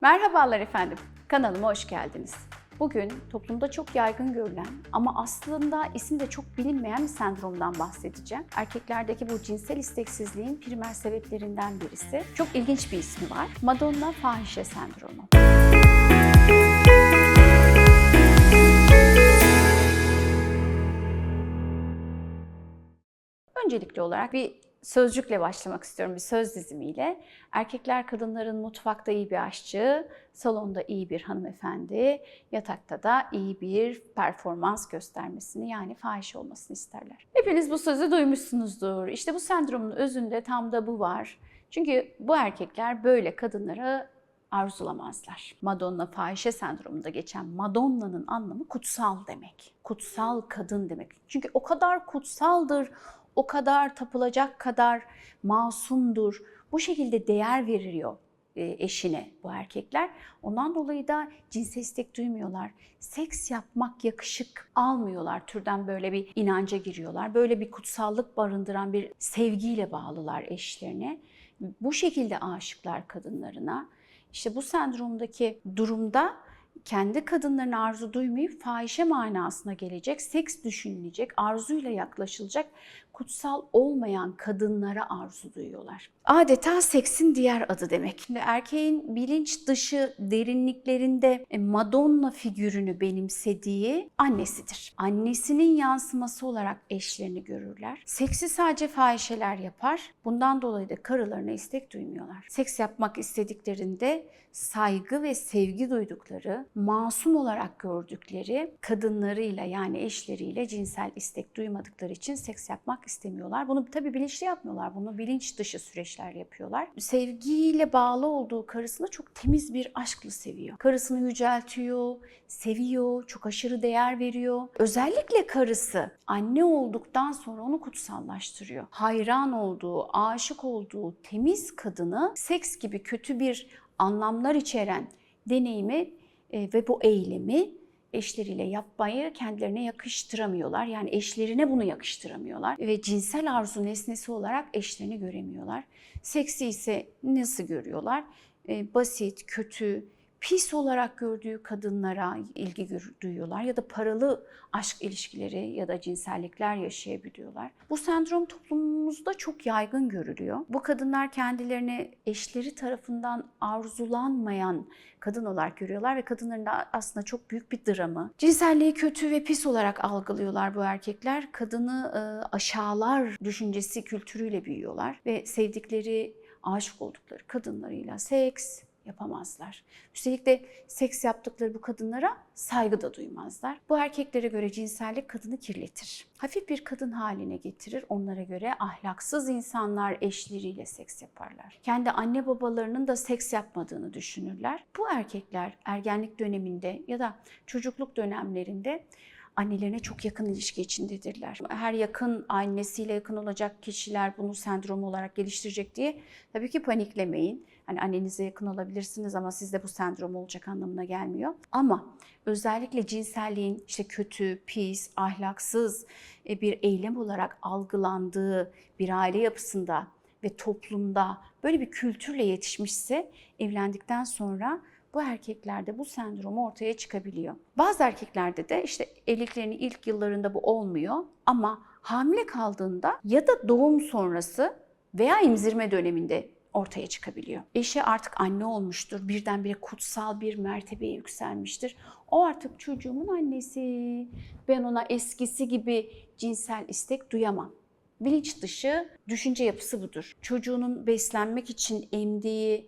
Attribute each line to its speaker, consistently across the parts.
Speaker 1: Merhabalar efendim, kanalıma hoş geldiniz. Bugün toplumda çok yaygın görülen ama aslında ismi de çok bilinmeyen bir sendromdan bahsedeceğim. Erkeklerdeki bu cinsel isteksizliğin primer sebeplerinden birisi. Çok ilginç bir ismi var. Madonna fahişe sendromu. Öncelikli olarak bir sözcükle başlamak istiyorum, bir söz dizimiyle. Erkekler kadınların mutfakta iyi bir aşçı, salonda iyi bir hanımefendi, yatakta da iyi bir performans göstermesini yani fahişe olmasını isterler. Hepiniz bu sözü duymuşsunuzdur. İşte bu sendromun özünde tam da bu var. Çünkü bu erkekler böyle kadınları arzulamazlar. Madonna fahişe sendromunda geçen Madonna'nın anlamı kutsal demek. Kutsal kadın demek. Çünkü o kadar kutsaldır, o kadar tapılacak kadar masumdur. Bu şekilde değer veriliyor eşine bu erkekler. Ondan dolayı da cinsel istek duymuyorlar. Seks yapmak yakışık almıyorlar. Türden böyle bir inanca giriyorlar. Böyle bir kutsallık barındıran bir sevgiyle bağlılar eşlerine. Bu şekilde aşıklar kadınlarına. İşte bu sendromdaki durumda kendi kadınlarına arzu duymayıp fahişe manasına gelecek, seks düşünülecek, arzuyla yaklaşılacak, kutsal olmayan kadınlara arzu duyuyorlar. Adeta seksin diğer adı demek. Şimdi erkeğin bilinç dışı derinliklerinde Madonna figürünü benimsediği annesidir. Annesinin yansıması olarak eşlerini görürler. Seksi sadece fahişeler yapar. Bundan dolayı da karılarına istek duymuyorlar. Seks yapmak istediklerinde saygı ve sevgi duydukları, masum olarak gördükleri kadınlarıyla yani eşleriyle cinsel istek duymadıkları için seks yapmak istemiyorlar. Bunu tabii bilinçli yapmıyorlar. Bunu bilinç dışı süreçler yapıyorlar. Sevgiyle bağlı olduğu karısını çok temiz bir aşkla seviyor. Karısını yüceltiyor, seviyor, çok aşırı değer veriyor. Özellikle karısı anne olduktan sonra onu kutsallaştırıyor. Hayran olduğu, aşık olduğu temiz kadını seks gibi kötü bir anlamlar içeren deneyimi ve bu eylemi eşleriyle yapmayı kendilerine yakıştıramıyorlar. Yani eşlerine bunu yakıştıramıyorlar ve cinsel arzu nesnesi olarak eşlerini göremiyorlar. Seksi ise nasıl görüyorlar? Basit, kötü, pis olarak gördüğü kadınlara ilgi duyuyorlar ya da paralı aşk ilişkileri ya da cinsellikler yaşayabiliyorlar. Bu sendrom toplumumuzda çok yaygın görülüyor. Bu kadınlar kendilerini eşleri tarafından arzulanmayan kadın olarak görüyorlar ve kadınların da aslında çok büyük bir dramı. Cinselliği kötü ve pis olarak algılıyorlar bu erkekler. Kadını aşağılar düşüncesi kültürüyle büyüyorlar ve sevdikleri, aşık oldukları kadınlarıyla seks yapamazlar. Üstelik de seks yaptıkları bu kadınlara saygı da duymazlar. Bu erkeklere göre cinsellik kadını kirletir. Hafif bir kadın haline getirir. Onlara göre ahlaksız insanlar eşleriyle seks yaparlar. Kendi anne babalarının da seks yapmadığını düşünürler. Bu erkekler ergenlik döneminde ya da çocukluk dönemlerinde annelerine çok yakın ilişki içindedirler. Her yakın annesiyle yakın olacak kişiler bunu sendrom olarak geliştirecek diye tabii ki paniklemeyin. Hani annenize yakın olabilirsiniz ama sizde bu sendrom olacak anlamına gelmiyor. Ama özellikle cinselliğin işte kötü, pis, ahlaksız bir eylem olarak algılandığı bir aile yapısında ve toplumda böyle bir kültürle yetişmişse evlendikten sonra bu erkeklerde bu sendrom ortaya çıkabiliyor. Bazı erkeklerde de işte evliliklerinin ilk yıllarında bu olmuyor ama hamile kaldığında ya da doğum sonrası veya emzirme döneminde ortaya çıkabiliyor. Eşi artık anne olmuştur, birdenbire kutsal bir mertebeye yükselmiştir. O artık çocuğumun annesi, ben ona eskisi gibi cinsel istek duyamam. Bilinç dışı düşünce yapısı budur. Çocuğunun beslenmek için emdiği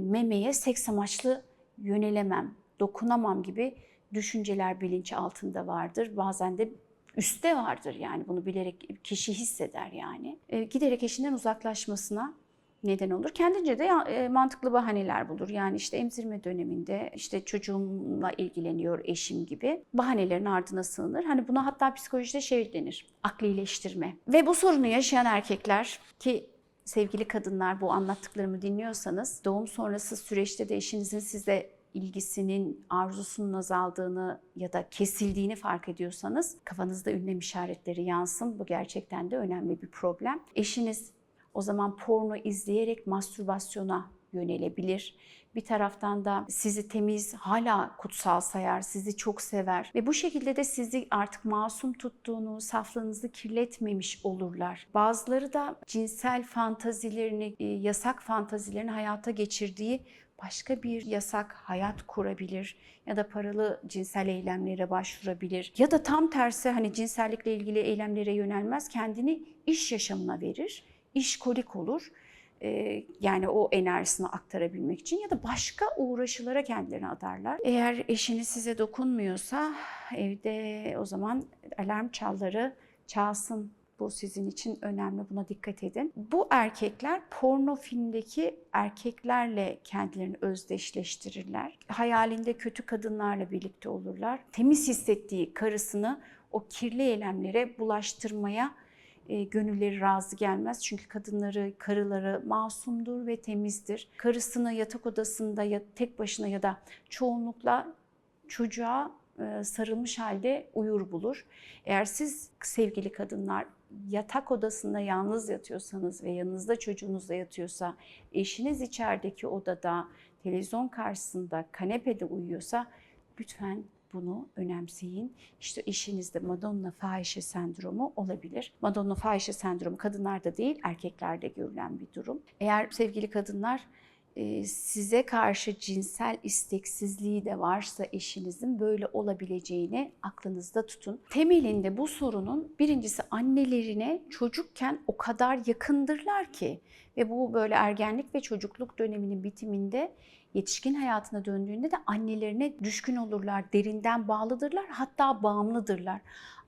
Speaker 1: memeye seks amaçlı yönelemem, dokunamam gibi düşünceler bilinç altında vardır. Bazen de üstte vardır yani bunu bilerek kişi hisseder yani. Giderek eşinden uzaklaşmasına neden olur. Kendince de mantıklı bahaneler bulur. Yani işte emzirme döneminde işte çocuğumla ilgileniyor eşim gibi bahanelerin ardına sığınır. Hani buna hatta psikolojide şey denir, aklileştirme. Ve bu sorunu yaşayan erkekler ki sevgili kadınlar bu anlattıklarımı dinliyorsanız doğum sonrası süreçte de eşinizin size ilgisinin, arzusunun azaldığını ya da kesildiğini fark ediyorsanız kafanızda ünlem işaretleri yansın. Bu gerçekten de önemli bir problem. Eşiniz o zaman porno izleyerek mastürbasyona yönelebilir Bir taraftan da sizi temiz, hala kutsal sayar, sizi çok sever ve bu şekilde de sizi artık masum tuttuğunu, saflığınızı kirletmemiş olurlar. Bazıları da cinsel fantazilerini, yasak fantazilerini hayata geçirdiği başka bir yasak hayat kurabilir ya da paralı cinsel eylemlere başvurabilir. Ya da tam tersi, hani cinsellikle ilgili eylemlere yönelmez, kendini iş yaşamına verir, işkolik olur. Yani o enerjisini aktarabilmek için ya da başka uğraşılara kendilerini adarlar. Eğer eşiniz size dokunmuyorsa evde o zaman alarm çalları çalsın. Bu sizin için önemli, buna dikkat edin. Bu erkekler porno filmdeki erkeklerle kendilerini özdeşleştirirler. Hayalinde kötü kadınlarla birlikte olurlar. Temiz hissettiği karısını o kirli eylemlere bulaştırmaya gönülleri razı gelmez. Çünkü karıları masumdur ve temizdir. Karısını yatak odasında ya tek başına ya da çoğunlukla çocuğa sarılmış halde uyur bulur. Eğer siz sevgili kadınlar yatak odasında yalnız yatıyorsanız ve yanınızda çocuğunuzla yatıyorsa, eşiniz içerideki odada, televizyon karşısında, kanepede uyuyorsa lütfen bunu önemseyin. İşte eşinizde Madonna fahişe sendromu olabilir. Madonna fahişe sendromu kadınlarda değil, erkeklerde görülen bir durum. Eğer sevgili kadınlar size karşı cinsel isteksizliği de varsa eşinizin, böyle olabileceğini aklınızda tutun. Temelinde bu sorunun birincisi, annelerine çocukken o kadar yakındırlar ki ve bu böyle ergenlik ve çocukluk döneminin bitiminde yetişkin hayatına döndüğünde de annelerine düşkün olurlar, derinden bağlıdırlar, hatta bağımlıdırlar.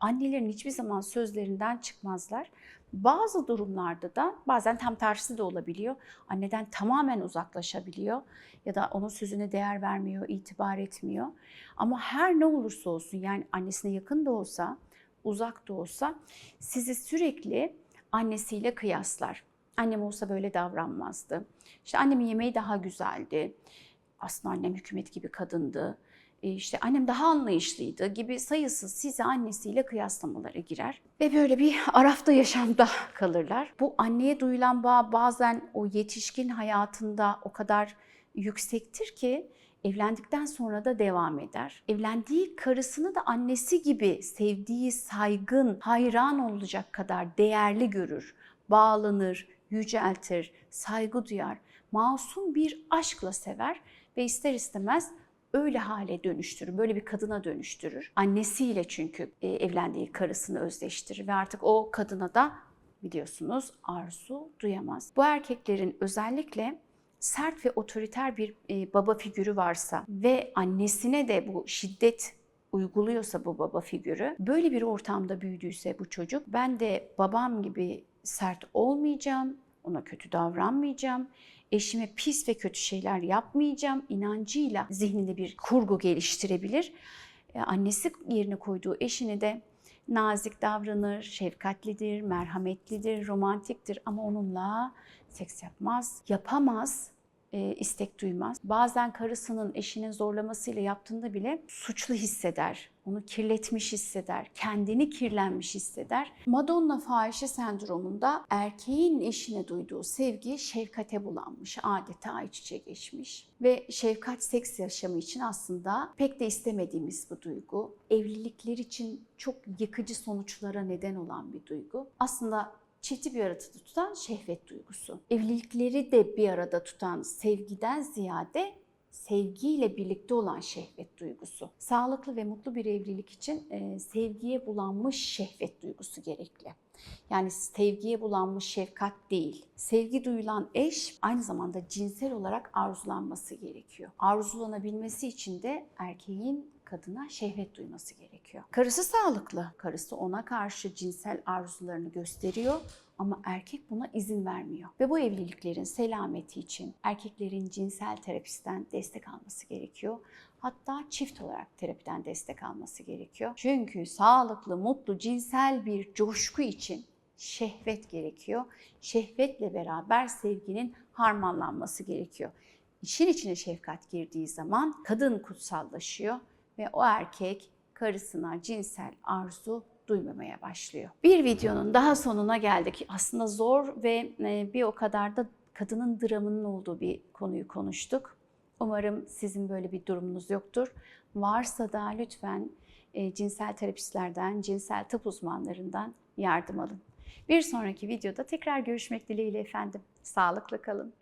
Speaker 1: Annelerin hiçbir zaman sözlerinden çıkmazlar. Bazı durumlarda da bazen tam tersi de olabiliyor. Anneden tamamen uzaklaşabiliyor ya da onun sözüne değer vermiyor, itibar etmiyor. Ama her ne olursa olsun, yani annesine yakın da olsa, uzak da olsa sizi sürekli annesiyle kıyaslar. Annem olsa böyle davranmazdı. İşte annemin yemeği daha güzeldi. Aslında annem hükümet gibi kadındı. İşte annem daha anlayışlıydı gibi sayısız sizi annesiyle kıyaslamalara girer. Ve böyle bir arafta yaşamda kalırlar. Bu anneye duyulan bağ bazen o yetişkin hayatında o kadar yüksektir ki evlendikten sonra da devam eder. Evlendiği karısını da annesi gibi sevdiği, saygın, hayran olacak kadar değerli görür. Bağlanır, yüceltir, saygı duyar. Masum bir aşkla sever ve ister istemez öyle hale dönüştürür, böyle bir kadına dönüştürür. Annesiyle çünkü evlendiği karısını özdeştirir ve artık o kadına da biliyorsunuz arzu duyamaz. Bu erkeklerin özellikle sert ve otoriter bir baba figürü varsa ve annesine de bu şiddet uyguluyorsa bu baba figürü, böyle bir ortamda büyüdüyse bu çocuk, ben de babam gibi sert olmayacağım, ona kötü davranmayacağım, eşime pis ve kötü şeyler yapmayacağım inancıyla zihninde bir kurgu geliştirebilir. Annesi yerine koyduğu eşini de nazik davranır, şefkatlidir, merhametlidir, romantiktir ama onunla seks yapmaz, yapamaz, istek duymaz. Bazen karısının eşinin zorlamasıyla yaptığında bile suçlu hisseder, onu kirletmiş hisseder, kendini kirlenmiş hisseder. Madonna fahişe sendromunda erkeğin eşine duyduğu sevgi şefkate bulanmış, adeta iç içe geçmiş. Ve şefkat seks yaşamı için aslında pek de istemediğimiz bu duygu. Evlilikler için çok yıkıcı sonuçlara neden olan bir duygu. Aslında çifti bir arada tutan şehvet duygusu. Evlilikleri de bir arada tutan sevgiden ziyade sevgiyle birlikte olan şehvet duygusu. Sağlıklı ve mutlu bir evlilik için sevgiye bulanmış şehvet duygusu gerekli. Yani sevgiye bulanmış şefkat değil. Sevgi duyulan eş aynı zamanda cinsel olarak arzulanması gerekiyor. Arzulanabilmesi için de erkeğin kadına şehvet duyması gerekiyor. Karısı sağlıklı. Karısı ona karşı cinsel arzularını gösteriyor ama erkek buna izin vermiyor. Ve bu evliliklerin selameti için erkeklerin cinsel terapisten destek alması gerekiyor. Hatta çift olarak terapiden destek alması gerekiyor. Çünkü sağlıklı, mutlu, cinsel bir coşku için şehvet gerekiyor. Şehvetle beraber sevginin harmanlanması gerekiyor. İşin içine şefkat girdiği zaman kadın kutsallaşıyor ve o erkek karısına cinsel arzu duymamaya başlıyor. Bir videonun daha sonuna geldik. Aslında zor ve bir o kadar da kadının dramının olduğu bir konuyu konuştuk. Umarım sizin böyle bir durumunuz yoktur. Varsa da lütfen cinsel terapistlerden, cinsel tıp uzmanlarından yardım alın. Bir sonraki videoda tekrar görüşmek dileğiyle efendim. Sağlıkla kalın.